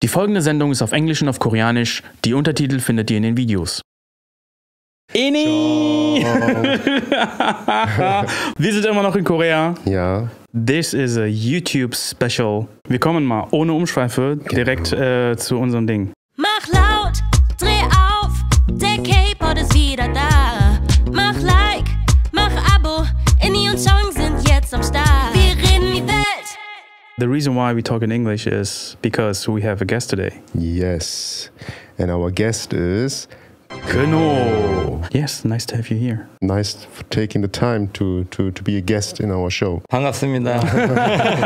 Die folgende Sendung ist auf Englisch und auf Koreanisch. Die Untertitel findet ihr in den Videos. Ini! Wir sind immer noch in Korea. Ja. This is a YouTube Special. Wir kommen mal ohne Umschweife direkt zu unserem Ding. Mach laut, dreh auf, der K-Pod ist wieder da. Mach Like, mach Abo, Inni und Chong sind jetzt am Start. Wir reden die Welt. The reason why we talk in English is because we have a guest today. Yes. And our guest is... Kuno. Yes, nice to have you here. Nice for taking the time to be a guest in our show. 반갑습니다.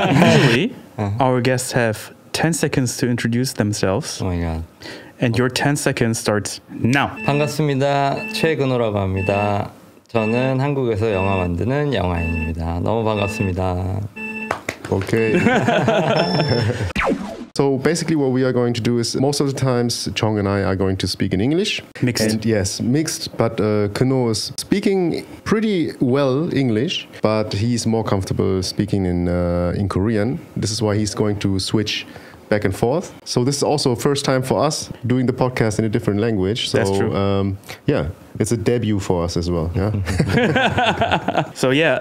Usually, our guests have 10 seconds to introduce themselves. Oh my god. And your 10 seconds starts now. 반갑습니다. 최근호라고 합니다. 저는 한국에서 영화 만드는 영화인입니다. 너무 반갑습니다. Okay. So basically what we are going to do is most of the times Chong and I are going to speak in English. Mixed. And yes, mixed, but Kuno is speaking pretty well English, but he's more comfortable speaking in Korean. This is why he's going to switch back and forth. So this is also first time for us doing the podcast in a different language. So, That's true. Yeah, it's a debut for us as well. Yeah. So yeah,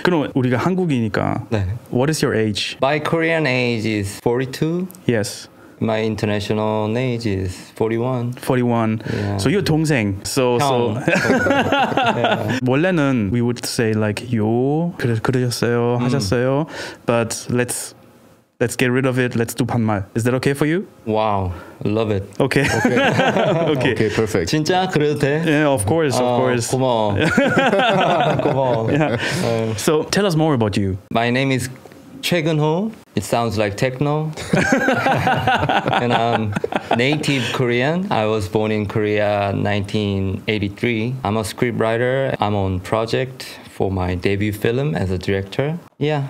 Kuno, 우리가 한국이니까. 네. What is your age? My Korean age is 42. Yes. My international age is 41. 41. Yeah. So you're 동생. So Yeah. 원래는 we would say like 요 그러셨어요, 하셨어요. But let's get rid of it. Let's do 반말. Is that okay for you? Wow, love it. Okay. Okay. Okay, perfect. 진짜 그래도 돼? Yeah, of course. 고마워. 고마워. Yeah. So tell us more about you. My name is 최근호. It sounds like techno. And I'm native Korean. I was born in Korea 1983. I'm a scriptwriter. I'm on project for my debut film as a director. Yeah.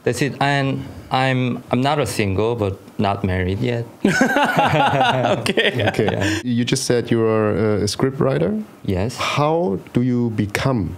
That's it. And I'm not a single, but not married yet. Okay. Okay. Yeah. You just said you are a script writer. Yes. How do you become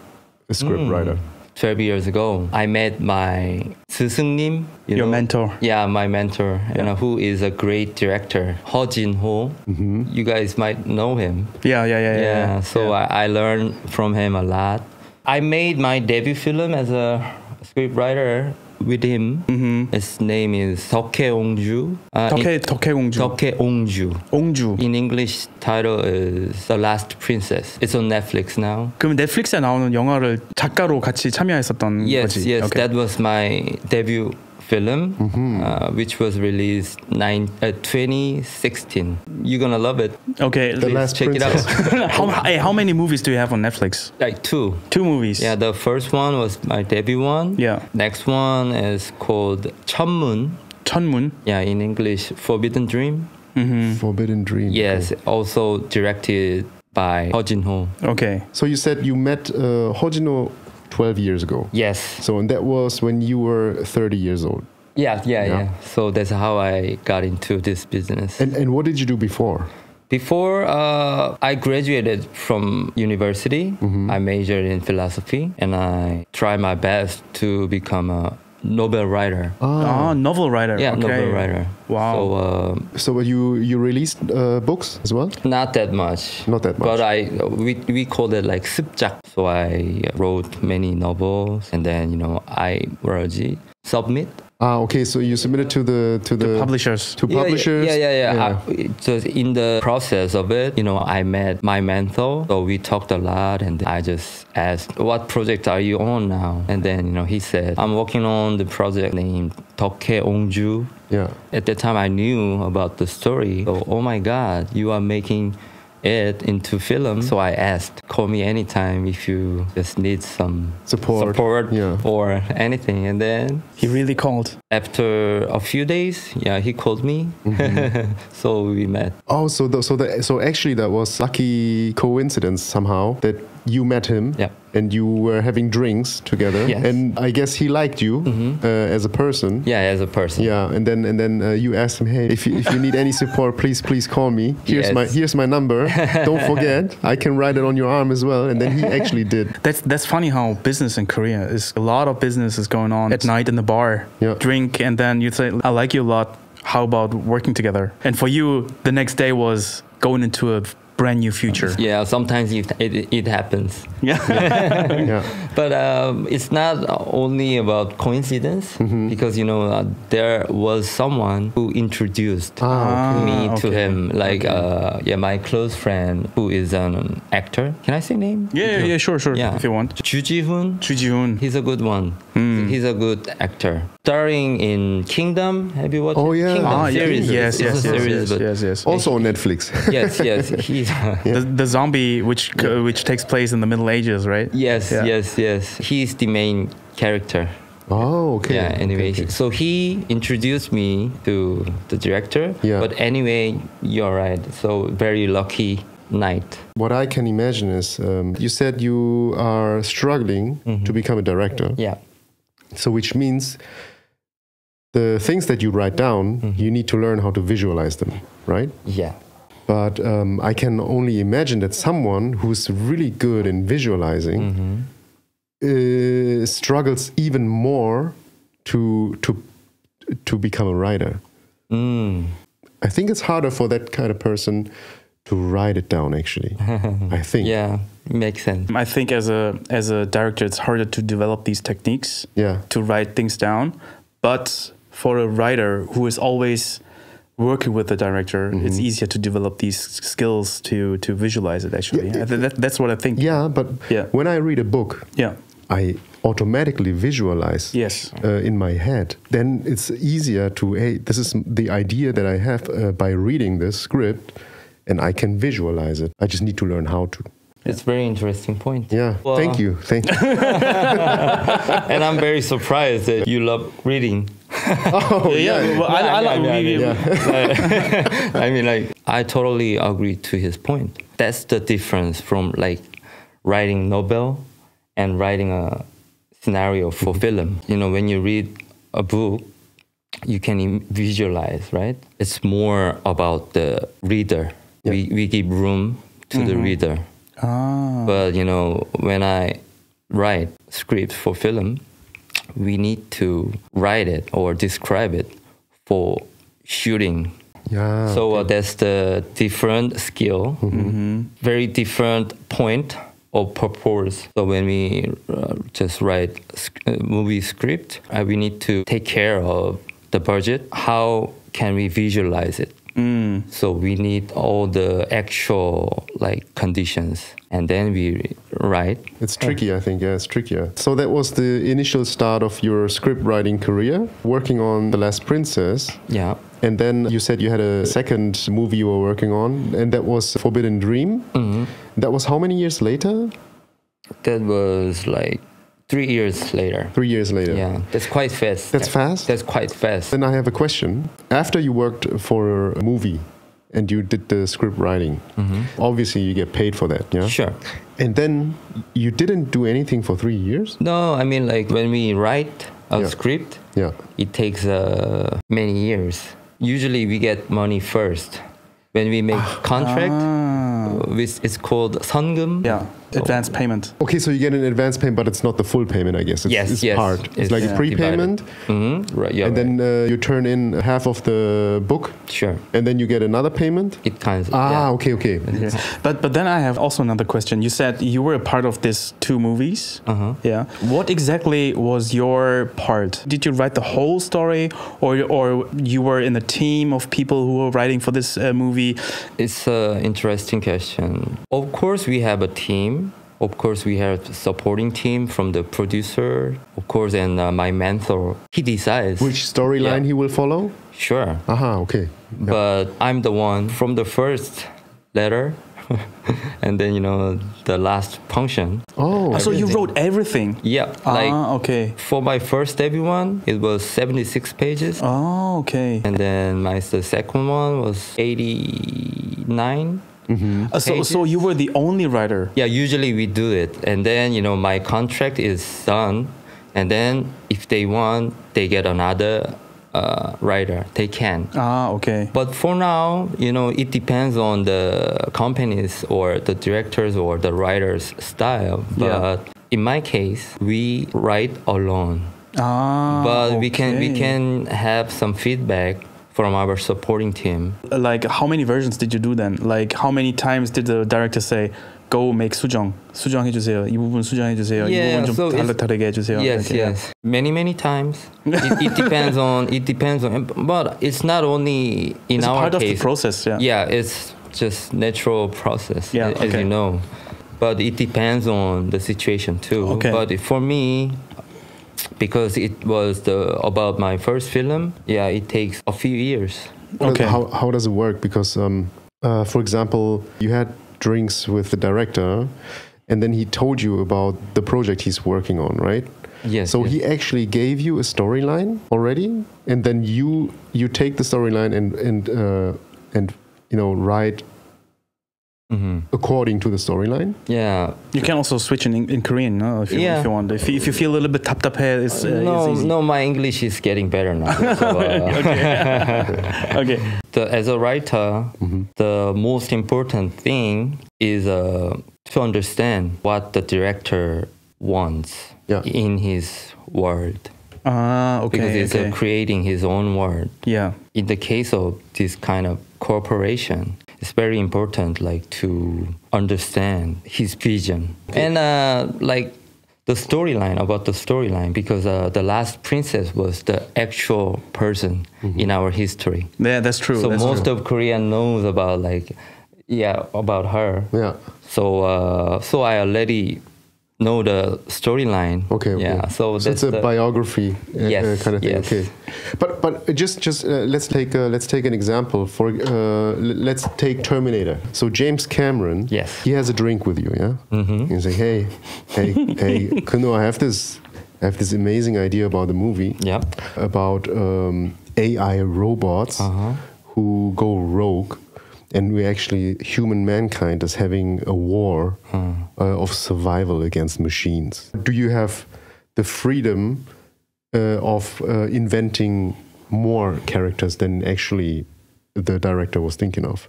a script writer? 12 years ago, I met my 스승님. Your mentor. Yeah, my mentor, who is a great director, Ho Jin-ho. You guys might know him. Yeah. So I learned from him a lot. I made my debut film as a scriptwriter with him. His name is 덕혜옹주. 덕혜공주. 덕혜옹주. 옹주. In English, title is The Last Princess. It's on Netflix now. 그럼 넷플릭스에 나오는 영화를 작가로 같이 참여했었던 Yes, 거지? yes, Okay. that was my debut film, which was released 2016. You're gonna love it. Okay. The Last Check Princess. it out. How many movies do you have on Netflix? Like two. 2 movies. Yeah, the first one was my debut one. Yeah. Next one is called 천문. 천문. Yeah, in English, Forbidden Dream. Forbidden Dream. Yes, also directed by Ho Jin-ho. Okay. So you said you met Hojino 12 years ago. Yes. So and that was when you were 30 years old. Yeah. So that's how I got into this business. And what did you do before? Before I graduated from university, I majored in philosophy, and I tried my best to become a novel writer. Novel writer. Yeah, okay. novel writer. Wow. So you released books as well? Not that much. Not that much. But we called it like 습작. So I wrote many novels, and then I submit. Okay. So you submitted to the Publishers. to publishers. Yeah. So in the process of it, I met my mentor. So we talked a lot, and I just asked, "What project are you on now?" And then he said, "I'm working on the project named 덕혜옹주." Yeah. At that time, I knew about the story. So, oh my God, you are making it into film. So I asked, call me anytime if you just need some Support. Yeah. or anything. And then He really called. after a few days, he called me. So we met. Oh, so actually that was lucky coincidence somehow that you met him. Yeah. And you were having drinks together. Yes. And I guess he liked you as a person. Yeah, as a person. Yeah, and then you asked him, hey, if you need any support, please call me. Here's my number. Don't forget, I can write it on your arm as well. And then he actually did. That's funny how business in Korea is a lot of business is going on at night in the bar. Yeah. Drink and then you say, I like you a lot. how about working together? And for you, the next day was going into a brand new future. Yeah, sometimes it happens. Yeah. Yeah. But it's not only about coincidence because there was someone who introduced me to okay. him, like my close friend who is an actor. Can I say name? Yeah, sure. Yeah. If you want. Ju Ji-hoon. Chu Ji-hoon. He's a good one. He's a good actor. Starring in Kingdom. Have you watched? Oh, yeah. Kingdom series. Yes. It's a series, but yes. Also on Netflix. yes. He's The zombie which takes place in the Middle Ages, right? yes. Yeah. He's the main character. Oh, okay. Yeah, anyway, Okay. so he introduced me to the director. Yeah. But anyway, you're right. So very lucky night. What I can imagine is you said you are struggling to become a director. Yeah. So which means the things that you write down, you need to learn how to visualize them, right? Yeah. But I can only imagine that someone who's really good in visualizing struggles even more to become a writer. I think it's harder for that kind of person to write it down. Actually, I think. Yeah, makes sense. I think as a director, it's harder to develop these techniques. Yeah. To write things down, but for a writer who is always working with the director, it's easier to develop these skills to visualize it. Actually, that's what I think. Yeah, but Yeah. when I read a book, Yeah. I automatically visualize Yes. in my head. Then it's easier to, hey, this is the idea that I have by reading this script, and I can visualize it. I just need to learn how to. It's a very interesting point. Yeah, Well, thank you. And I'm very surprised that you love reading. Oh, Yeah. Well, I like. I mean, like, I totally agree to his point. That's the difference from like writing novel and writing a scenario for film. When you read a book, you can visualize, right? It's more about the reader. Yeah. We give room to the reader. But when I write script for film, we need to write it or describe it for shooting. Yeah. So that's the different skill, very different point of purpose. So when we just write movie script, we need to take care of the budget. How can we visualize it? So we need all the actual conditions, and then we write. It's tricky, I think. Yeah, it's trickier. So that was the initial start of your script writing career, working on The Last Princess. Yeah. And then you said you had a second movie you were working on, and that was Forbidden Dream. That was how many years later? That was like 3 years later. 3 years later. Yeah, that's quite fast. That's fast? That's quite fast. Then I have a question. After you worked for a movie and you did the script writing, obviously you get paid for that, yeah? Sure. And then you didn't do anything for 3 years? No, I mean, like when we write a script, Yeah. it takes many years. Usually we get money first. When we make contract, it's called 선금. Yeah. Advance payment. Okay, so you get an advance payment, but it's not the full payment, I guess. It's Yes. part. It's like a prepayment, Right, yeah. and then you turn in half of the book, Sure. and then you get another payment. It kind of. Okay. But then I have also another question. You said you were a part of these 2 movies. Yeah. What exactly was your part? Did you write the whole story, or you were in a team of people who were writing for this movie? It's an interesting question. Of course, we have a team. Of course, we have a supporting team from the producer, of course, and my mentor. He decides. Which storyline he will follow? Sure. Okay. But I'm the one from the first letter and then, the last function. Oh. So you wrote everything? Yeah. Okay. For my first debut one, it was 76 pages. Oh, okay. And then the second one was 89. So you were the only writer? Yeah, usually we do it. And then, my contract is done. And then if they want, they get another writer. They can. Okay. But for now, it depends on the companies or the directors or the writers' style. But in my case, we write alone. But we can have some feedback from our supporting team. Like, how many versions did you do then? Like, how many times did the director say, "Go make 수정 해주세요. 이 부분 수정해주세요. 이 부분 좀 so 다르게 해주세요." Yes, like, yes. Many times. It depends on. But it's not only in It's our part case. of the process. Yeah. Yeah, it's just natural process, Yeah, as okay. you know. But it depends on the situation too. Okay. But for me, because it was about my first film, yeah, it takes a few years. Okay. How does it work? Because, for example, you had drinks with the director, and then he told you about the project he's working on, right? Yes. So yes. he actually gave you a storyline already, and then you take the storyline and write according to the storyline. Yeah. You can also switch in Korean, no? If you want. If you feel a little bit 답답해, it's easy. No, my English is getting better now. So, Okay. As a writer, the most important thing is to understand what the director wants in his world. Okay. Because it's creating his own world. Yeah. In the case of this kind of cooperation, it's very important, like, to understand his vision and like the storyline, because the last princess was the actual person in our history. Yeah, that's true. So that's most true. of Korea knows about about her. Yeah. So I already know the storyline. Okay. Yeah. So it's a biography Yes, kind of thing. yes. Okay. But just let's take an example. Let's take Terminator. So James Cameron. Yes. He has a drink with you. Yeah. Mm-hmm. He's like, hey, Kuno, I have this amazing idea about the movie. Yeah. About AI robots who go rogue. And human mankind is having a war of survival against machines. Do you have the freedom of inventing more characters than actually the director was thinking of?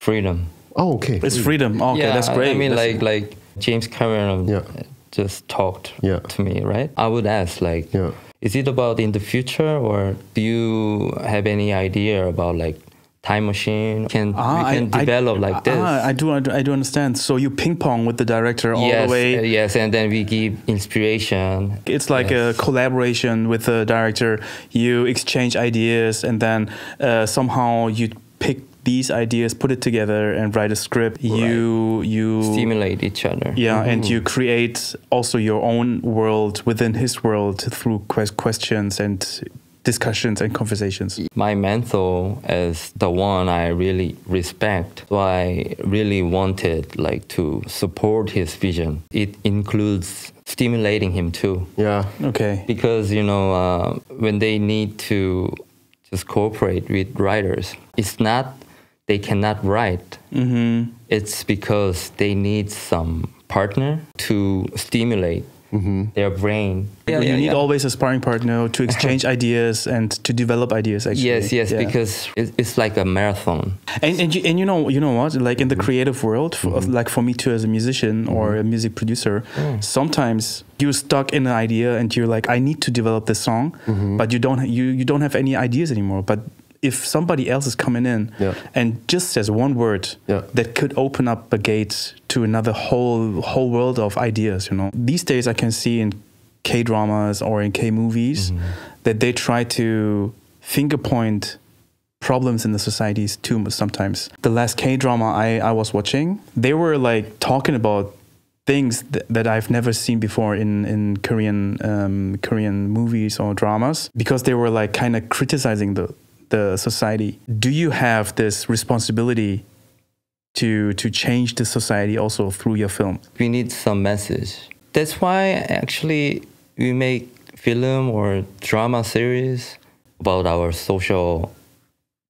Freedom. Oh, okay. It's freedom. Okay, Yeah, that's great. I mean, That's- like James Cameron just talked to me, right? I would ask, like, is it about in the future, or do you have any idea about, like, time machine? We can develop like this. I do understand. So you ping pong with the director all the way. Yes, and then we give inspiration. It's like a collaboration with the director. You exchange ideas, and then somehow you pick these ideas, put it together, and write a script. Right. You stimulate each other. Yeah, and you create also your own world within his world through questions and discussions and conversations. My mentor is the one I really respect. So I really wanted, like, to support his vision. It includes stimulating him too. Yeah. Okay. Because, when they need to just cooperate with writers, it's not they cannot write. Mm-hmm. It's because they need some partner to stimulate their brain. You need always a sparring partner to exchange ideas and to develop ideas. Actually, yes, because it's like a marathon. And you know what? Like in the creative world, like for me too, as a musician or a music producer, sometimes you're stuck in an idea and you're like, I need to develop this song, but you don't have any ideas anymore. But if somebody else is coming in and just says one word that could open up a gate to another whole world of ideas, These days I can see in K-dramas or in K-movies that they try to finger point problems in the societies too sometimes. The last K-drama I was watching, they were like talking about things that I've never seen before in Korean movies or dramas, because they were like kind of criticizing the society. Do you have this responsibility to change the society also through your film? We need some message. That's why actually we make film or drama series about our social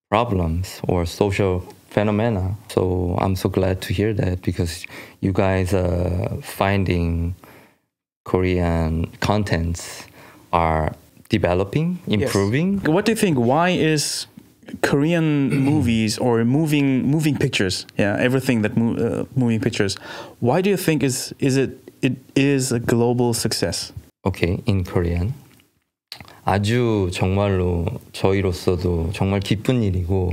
problems or social phenomena. So I'm so glad to hear that, because you guys are finding Korean contents are developing, improving. Yes. What do you think? Why is Korean movies or moving pictures, everything that moving pictures, why do you think it is a global success? Okay, in Korean, 아주 정말로 저희로서도 정말 기쁜 일이고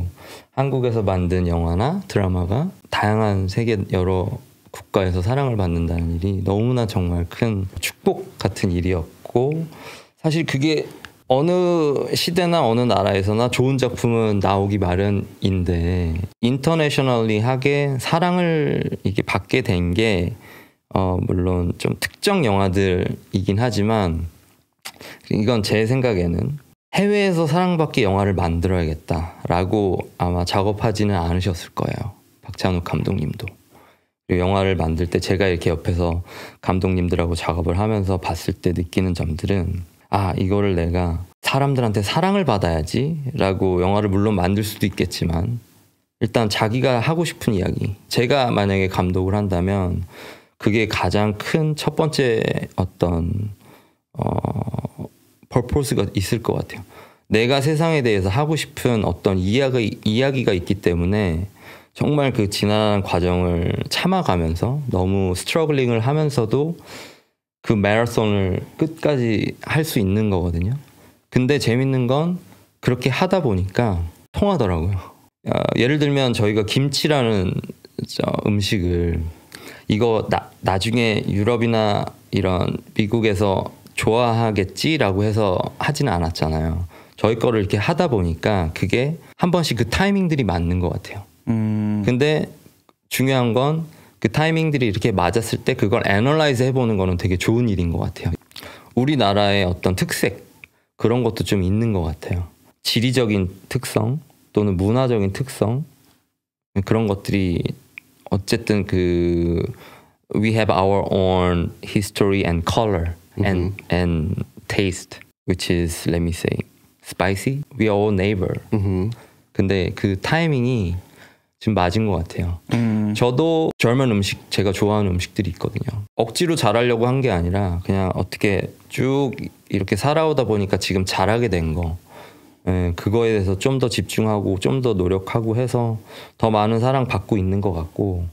한국에서 만든 영화나 드라마가 다양한 세계 여러 국가에서 사랑을 받는다는 일이 너무나 정말 큰 축복 같은 일이었고 사실 그게 어느 시대나 어느 나라에서나 좋은 작품은 나오기 마련인데 인터내셔널리하게 사랑을 이게 받게 된 게 물론 좀 특정 영화들이긴 하지만 이건 제 생각에는 해외에서 사랑받게 영화를 만들어야겠다라고 아마 작업하지는 않으셨을 거예요. 박찬욱 감독님도. 그리고 영화를 만들 때 제가 이렇게 옆에서 감독님들하고 작업을 하면서 봤을 때 느끼는 점들은 아, 이거를 내가 사람들한테 사랑을 받아야지 라고 영화를 물론 만들 수도 있겠지만 일단 자기가 하고 싶은 이야기 제가 만약에 감독을 한다면 그게 가장 큰 첫 번째 어떤 퍼포스가 있을 것 같아요. 내가 세상에 대해서 하고 싶은 어떤 이야기가 있기 때문에 정말 그 지난한 과정을 참아가면서 너무 스트러글링을 하면서도 그 마라톤을 끝까지 할 수 있는 거거든요. 근데 재밌는 건 그렇게 하다 보니까 통하더라고요. 예를 들면 저희가 김치라는 음식을 이거 나중에 유럽이나 이런 미국에서 좋아하겠지라고 해서 하지는 않았잖아요. 저희 거를 이렇게 하다 보니까 그게 한 번씩 그 타이밍들이 맞는 것 같아요. 근데 중요한 건 그 타이밍들이 이렇게 맞았을 때 그걸 애널라이즈 해보는 거는 되게 좋은 일인 것 같아요. 우리나라의 어떤 특색 그런 것도 좀 있는 것 같아요. 지리적인 특성 또는 문화적인 특성 그런 것들이 어쨌든 그 we have our own history and color and taste which is let me say spicy. We are all neighbor. 근데 그 타이밍이 지금 맞은 것 같아요. 저도 젊은 음식 제가 좋아하는 음식들이 있거든요. 억지로 잘하려고 한 게 아니라 그냥 어떻게 쭉 이렇게 살아오다 보니까 지금 잘하게 된 거 그거에 대해서 좀 더 집중하고 좀 더 노력하고 해서 더 많은 사랑 받고 있는 것 같고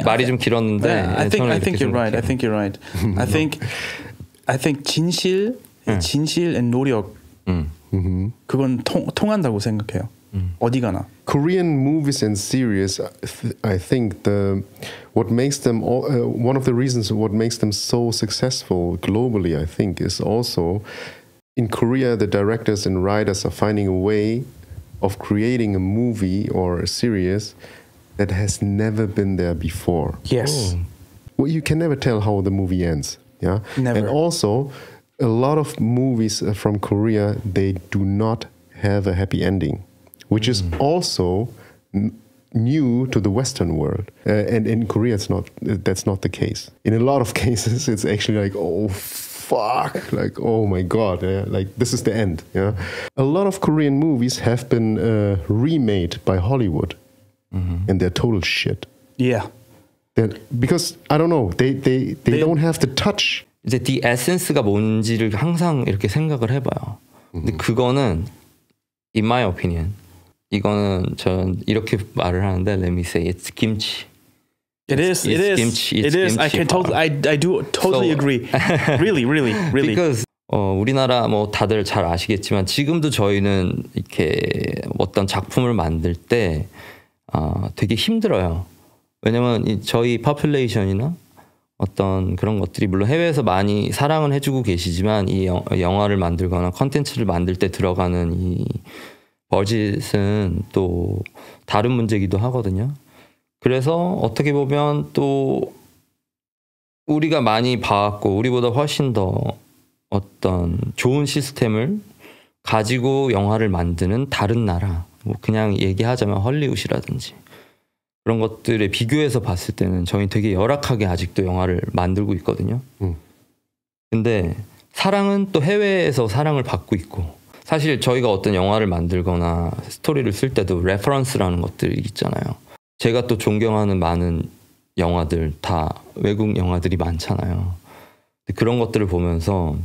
말이 좀 길었는데 I think you're right. I think you're right. I think 진실 and 노력 그건 통한다고 생각해요. 어디 가나. Korean movies and series, I think what makes them one of the reasons what makes them so successful globally, I think, is also in Korea the directors and writers are finding a way of creating a movie or a series that has never been there before. Yes. Well, you can never tell how the movie ends. Yeah. Never. And also, a lot of movies from Korea, they do not have a happy ending, which is also new to the Western world. And in Korea, that's not the case. In a lot of cases, it's actually like, oh, fuck, like, oh my God, like this is the end. Yeah. A lot of Korean movies have been remade by Hollywood, and they're total shit. Yeah. Because I don't know, they don't have the touch. 이제 the essence가 뭔지를 항상 이렇게 생각을 해봐요. 근데 그거는 in my opinion, 이거는 전 이렇게 말을 하는데 let me say it's kimchi. It is. I do totally agree. Really. Because 우리나라 뭐 다들 잘 아시겠지만 지금도 저희는 이렇게 어떤 작품을 만들 때 되게 힘들어요. 왜냐면 저희 퍼퓰레이션이나 어떤 그런 것들이 물론 해외에서 많이 사랑을 해주고 계시지만 이 영화를 만들거나 컨텐츠를 만들 때 들어가는 이 버짓은 또 다른 문제이기도 하거든요. 그래서 어떻게 보면 또 우리가 많이 봐왔고 우리보다 훨씬 더 어떤 좋은 시스템을 가지고 영화를 만드는 다른 나라, 뭐 그냥 얘기하자면 헐리우드라든지 그런 것들에 비교해서 봤을 때는 저희 되게 열악하게 아직도 영화를 만들고 있거든요. 근데 사랑은 또 해외에서 사랑을 받고 있고 사실 저희가 어떤 영화를 만들거나 스토리를 쓸 때도 레퍼런스라는 것들이 있잖아요. 제가 또 존경하는 많은 영화들 다 외국 영화들이 많잖아요. 그런 것들을 보면서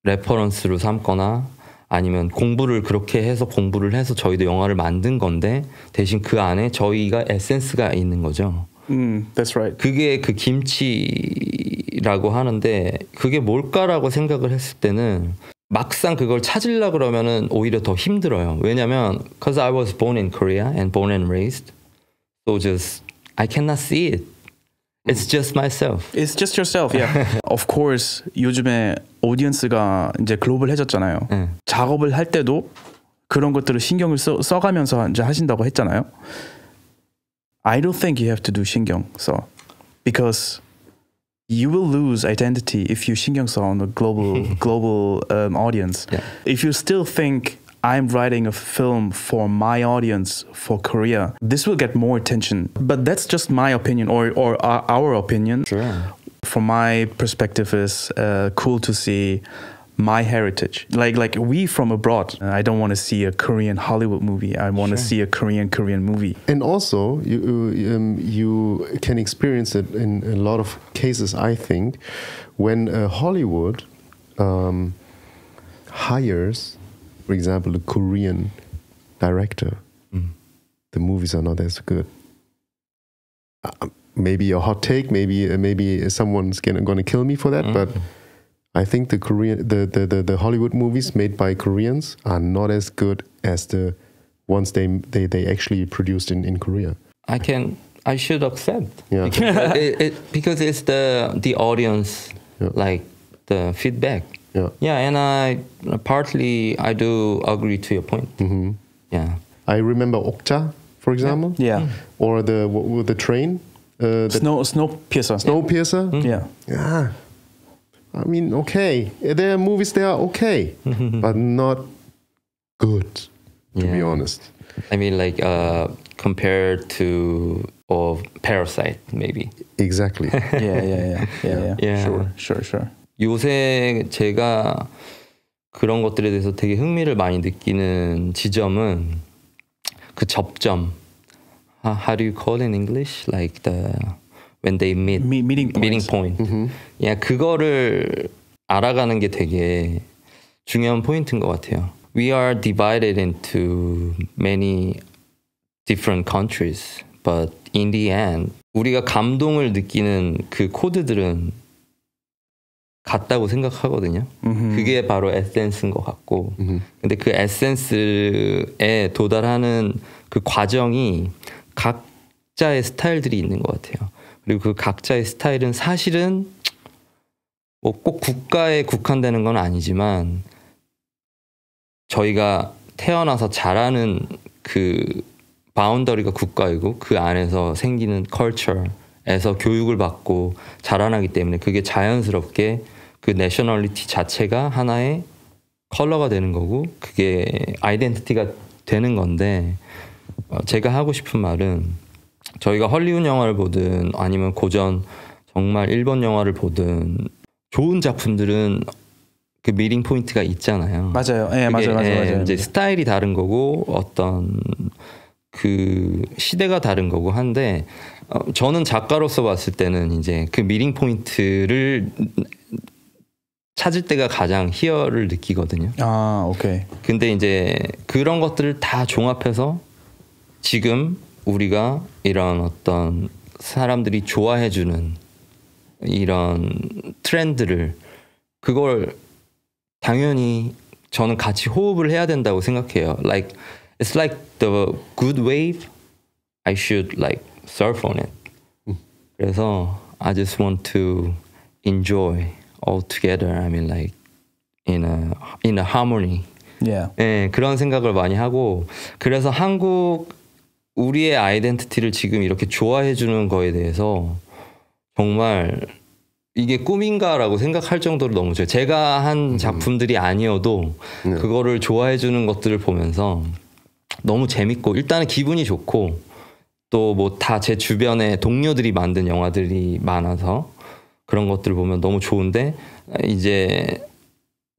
레퍼런스로 삼거나 아니면 공부를 해서 저희도 영화를 만든 건데 대신 그 안에 저희가 에센스가 있는 거죠. That's right. 그게 그 김치라고 하는데 그게 뭘까라고 생각을 했을 때는 막상 그걸 찾으려 그러면은 오히려 더 힘들어요. 왜냐면 because I was born in Korea and born and raised, so just I cannot see it. It's just myself. It's just yourself, yeah. Of course, 요즘에 오디언스가 이제 글로벌해졌잖아요. 작업을 할 때도 그런 것들을 신경을 써가면서 이제 하신다고 했잖아요. I don't think you have to do 신경 써, because you will lose identity if you 신경 써 on a global audience. Yeah. If you still think I'm writing a film for my audience for Korea, this will get more attention. But that's just my opinion or our opinion. Sure. From my perspective, is cool to see my heritage. Like we from abroad. I don't want to see a Korean Hollywood movie. I want to see a Korean movie. And also, you can experience it in a lot of cases, I think, when Hollywood hires, for example, a Korean director, the movies are not as good. Maybe a hot take, maybe someone's going to kill me for that, but I think the Hollywood movies made by Koreans are not as good as the ones they actually produced in Korea. I should accept. Yeah. Because it's the audience, like the feedback. Yeah, and I do agree to your point. Yeah. I remember Okja, for example. Yeah. Or the train. Snowpiercer. Snowpiercer. Yeah. I mean, okay. There are movies that are okay, but not good, to be honest. I mean, like compared to Parasite, maybe. Exactly. Yeah. Sure. 요새 제가 그런 것들에 대해서 되게 흥미를 많이 느끼는 지점은 그 접점. How do you call it in English? Like when they meet. Meeting point. Yeah, 그거를 알아가는 게 되게 중요한 포인트인 것 같아요. We are divided into many different countries, but in the end, 우리가 감동을 느끼는 그 코드들은 같다고 생각하거든요. 그게 바로 에센스인 것 같고, 근데 그 에센스에 도달하는 그 과정이 각자의 스타일들이 있는 것 같아요. 그리고 그 각자의 스타일은 사실은 뭐 꼭 국가에 국한되는 건 아니지만 저희가 태어나서 자라는 그 바운더리가 국가이고 그 안에서 생기는 컬처에서 교육을 받고 자라나기 때문에 그게 자연스럽게 그 내셔널리티 자체가 하나의 컬러가 되는 거고 그게 아이덴티티가 되는 건데 제가 하고 싶은 말은 저희가 헐리우드 영화를 보든 아니면 고전 정말 일본 영화를 보든 좋은 작품들은 그 미팅 포인트가 있잖아요. 맞아요. 예, 맞아요. 이제 스타일이 다른 거고 어떤 그 시대가 다른 거고 한데 저는 작가로서 봤을 때는 이제 그 미팅 포인트를 찾을 때가 가장 희열을 느끼거든요. 아, 오케이. 근데 이제 그런 것들을 다 종합해서 지금 우리가 이런 어떤 사람들이 좋아해주는 이런 트렌드를 그걸 당연히 저는 같이 호흡을 해야 된다고 생각해요. Like it's like the good wave. I should like surf on it. 그래서 I just want to enjoy all together. I mean like in a harmony. Yeah. 네, 그런 생각을 많이 하고 그래서 한국 우리의 아이덴티티를 지금 이렇게 좋아해 주는 거에 대해서 정말 이게 꿈인가라고 생각할 정도로 너무 좋아요. 제가 한 작품들이 아니어도 그거를 좋아해 주는 것들을 보면서 너무 재밌고 일단은 기분이 좋고 또 뭐 다 제 주변에 동료들이 만든 영화들이 많아서 그런 것들을 보면 너무 좋은데 이제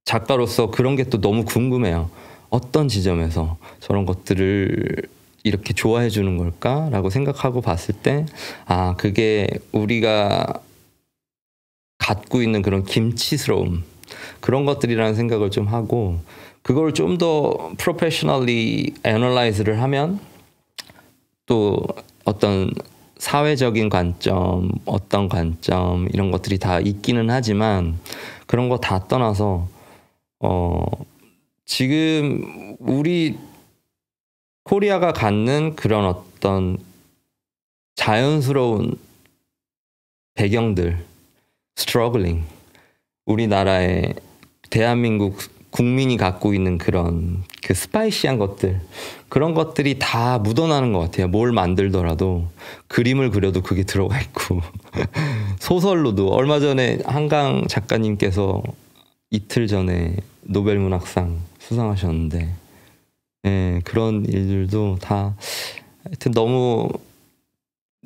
작가로서 그런 게 또 너무 궁금해요. 어떤 지점에서 저런 것들을 이렇게 좋아해 주는 걸까라고 생각하고 봤을 때 아 그게 우리가 갖고 있는 그런 김치스러움 그런 것들이라는 생각을 좀 하고 그걸 좀 더 프로페셔널리 애널라이즈를 하면 또 어떤 사회적인 관점, 어떤 관점 이런 것들이 다 있기는 하지만 그런 거 다 떠나서 지금 우리 코리아가 갖는 그런 어떤 자연스러운 배경들, struggling, 우리나라의 대한민국 국민이 갖고 있는 그런 그 스파이시한 것들, 그런 것들이 다 묻어나는 것 같아요. 뭘 만들더라도 그림을 그려도 그게 들어가 있고 소설로도 얼마 전에 한강 작가님께서 이틀 전에 노벨 문학상 수상하셨는데, 예, 그런 일들도 다 하여튼 너무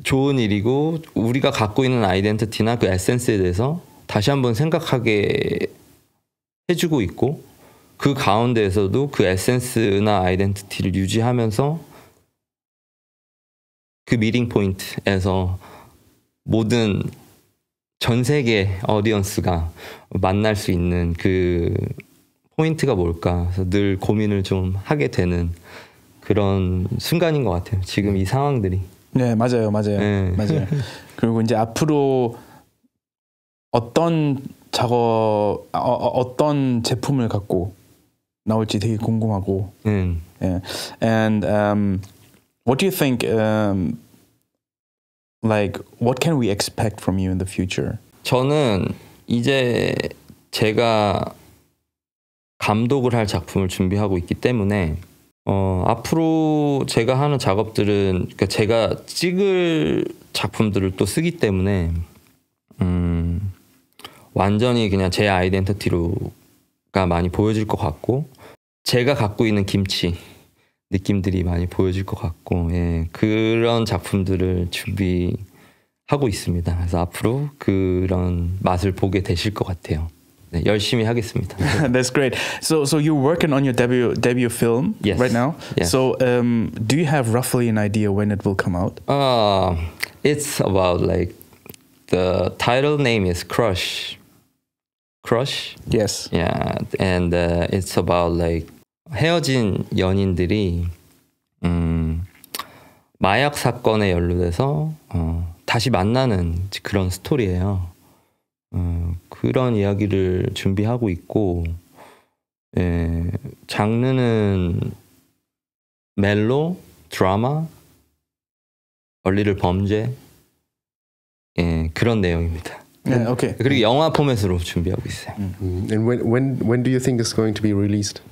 좋은 일이고, 우리가 갖고 있는 아이덴티티나 그 에센스에 대해서 다시 한번 생각하게 해주고 있고, 그 가운데에서도 그 에센스나 아이덴티티를 유지하면서 그 미팅 포인트에서 모든 전 세계 어디언스가 만날 수 있는 그 포인트가 뭘까, 그래서 늘 고민을 좀 하게 되는 그런 순간인 것 같아요. 지금 이 상황들이. 네, 맞아요. 네. 맞아요. 그리고 이제 앞으로 어떤 어떤 제품을 갖고 나올지 되게 궁금하고. Yeah. And what do you think? Like, what can we expect from you in the future? 저는 이제 제가 감독을 할 작품을 준비하고 있기 때문에 앞으로 제가 하는 작업들은, 그러니까 제가 찍을 작품들을 또 쓰기 때문에 완전히 그냥 제 아이덴티티로가 많이 보여질 것 같고, 제가 갖고 있는 김치 느낌들이 많이 보여질 것 같고, 예, 그런 작품들을 준비하고 있습니다. 그래서 앞으로 그런 맛을 보게 되실 것 같아요. 네, 열심히 하겠습니다. That's great. So you're working on your debut film yes. right now. Yes. So do you have roughly an idea when it will come out? It's about like, the title name is Crush. Crush? Yes. Yeah, and it's about like 헤어진 연인들이 마약 사건에 연루돼서 다시 만나는 그런 스토리예요. 그런 이야기를 준비하고 있고, 예, 장르는 멜로, 드라마, 얼리를 범죄, 예, 그런 내용입니다. Yeah, okay. 그리고 영화 포맷으로 준비하고 있어요. And when do you think it's going to be released?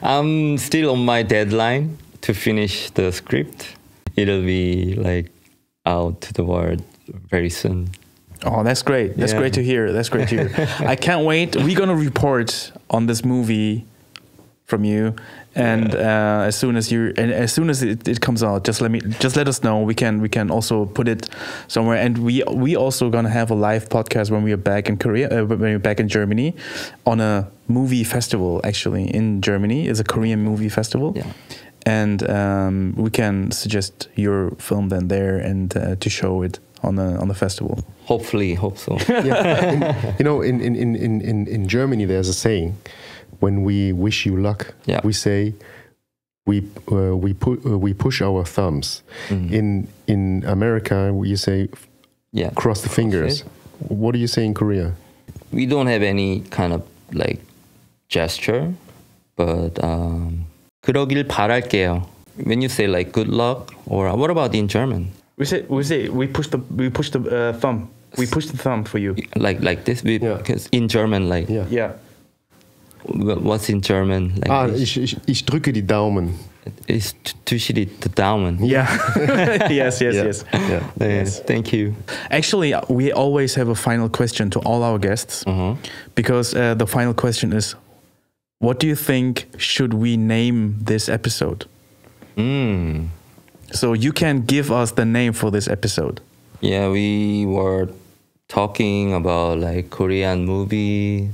I'm still on my deadline to finish the script. It'll be like out to the world very soon. Oh, that's great. That's great to hear. That's great to hear. I can't wait. We're gonna report on this movie from you, and as soon as it comes out, just let us know. We can also put it somewhere, and we also gonna have a live podcast when we are back in Korea, when we're back in Germany, on a movie festival. Actually, in Germany, is a Korean movie festival. Yeah. And we can suggest your film then there and to show it on the festival. Hopefully, hope so. Yeah. In Germany, there's a saying: when we wish you luck, we say we push our thumbs. In America, you say cross the fingers. What do you say in Korea? We don't have any kind of like gesture, but 그러길 바랄게요. When you say like good luck, or what about in German? We push the thumb. We push the thumb for you. Like this, because in German, like yeah. What's in German? Like ich drücke die Daumen. It's tushy the Daumen. Yeah. yes. Yeah. Yes. Thank you. Actually, we always have a final question to all our guests, because the final question is, what do you think should we name this episode? So you can give us the name for this episode. Yeah, we were talking about like Korean movie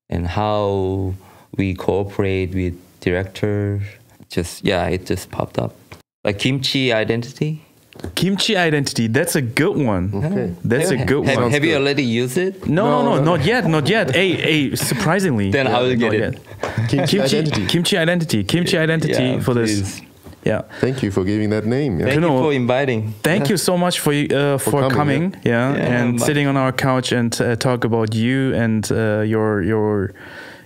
and how we cooperate with directors. It just popped up. Like Kimchi Identity. Kimchi Identity, that's a good one. Okay. That's a good one. Have you already used it? No, not yet. Hey, surprisingly. Then I will get it. Kimchi Identity. Kimchi Identity Yeah, for please. this. Yeah. Thank you for giving that name. Yeah. Thank you Kuno, for inviting. Thank you so much for coming, coming, Yeah, and but- sitting on our couch and talk about you and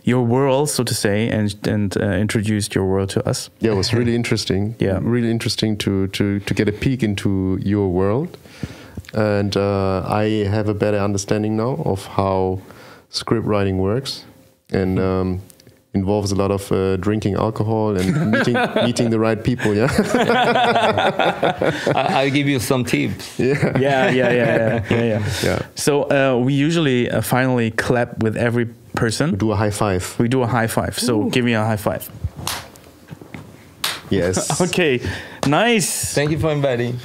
your world, so to say, and introduced your world to us. Yeah, it was really interesting. Yeah. Really interesting to get a peek into your world. And I have a better understanding now of how script writing works, and involves a lot of drinking alcohol and meeting the right people. Yeah. I'll give you some tips. Yeah. So we usually finally clap with every person. Do a high five. We do a high five. So give me a high five. Yes. Okay, nice. Thank you for inviting.